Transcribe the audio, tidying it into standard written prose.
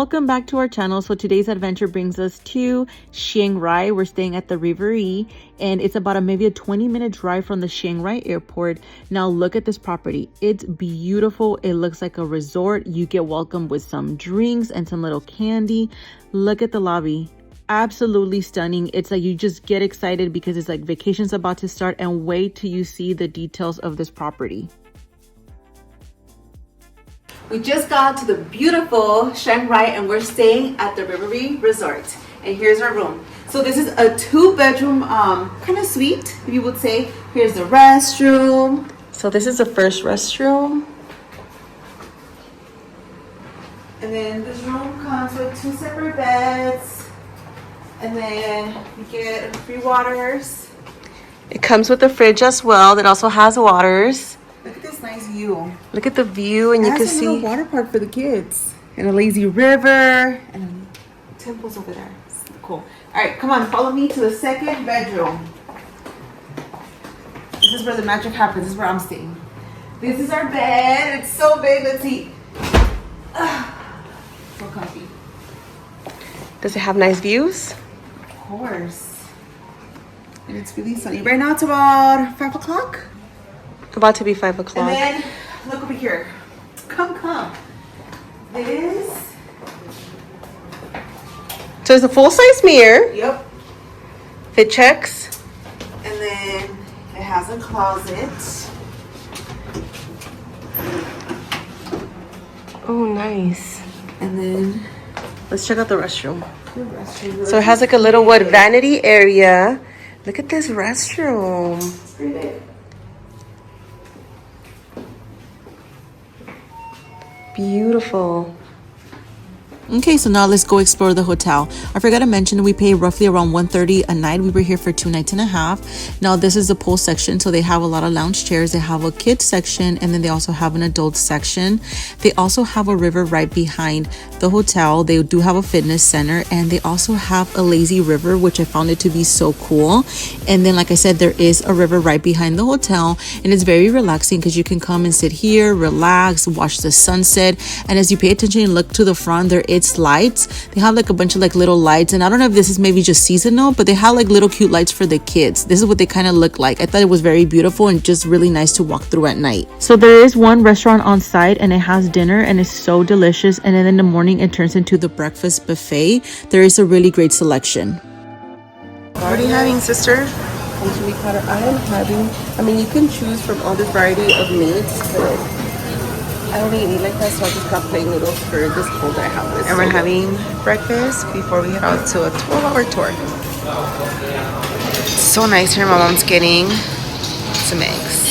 Welcome back to our channel. So today's adventure brings us to Chiang Rai. We're staying at the Riverie, and it's about maybe a 20-minute drive from the Chiang Rai airport. Now look at this property. It's beautiful. It looks like a resort. You get welcomed with some drinks and some little candy. Look at the lobby. Absolutely stunning. It's like you just get excited because it's like vacation's about to start, and wait till you see the details of this property. We just got to the beautiful Chiang Rai and we're staying at the Riverie Resort. And here's our room. So this is a 2-bedroom kind of suite, if you would say. Here's the restroom. So this is the first restroom. And then this room comes with 2 separate beds. And then you get free waters. It comes with a fridge as well that also has waters. Look at this nice view. Look at the view, and you can see a water park for the kids. And a lazy river. And temples over there. It's cool. Alright, come on, follow me to the 2nd bedroom. This is where the magic happens. This is where I'm staying. This is our bed. It's so big. Let's see. So comfy. Does it have nice views? Of course. And it's really sunny. Right now it's about 5 o'clock. About to be 5 o'clock. And then look over here. Come. This. So it's a full-size mirror. Yep. Fit checks. And then it has a closet. Oh, nice. And then Let's check out the restroom. So it has like a little vanity area. Look at this restroom. It's pretty big. Beautiful. Okay, so now let's go explore the hotel. I forgot to mention we pay roughly around $130 a night. We were here for 2 nights and a half. Now this is the pool section, so they have a lot of lounge chairs. They have a kids section, and then they also have an adult section. They also have a river right behind the hotel. They do have a fitness center, and they also have a lazy river, which I found it to be so cool. And then, like I said, there is a river right behind the hotel, and it's very relaxing because you can come and sit here, relax, watch the sunset. And as you pay attention and look to the front, there is lights. They have like a bunch of like little lights, and I don't know if this is maybe just seasonal, but they have like little cute lights for the kids. This is what they kind of look like. I thought it was very beautiful and just really nice to walk through at night. So there is one restaurant on site, and it has dinner, and it's so delicious. And then in the morning it turns into the breakfast buffet. There is a really great selection. What are you having, sister? Chili powder. I am having, you can choose from all this variety of meats, but I don't really eat like that, so I just got plain noodles for this cold that I have. And we're having breakfast before we head out to a 12-hour tour. So nice here. My mom's getting some eggs.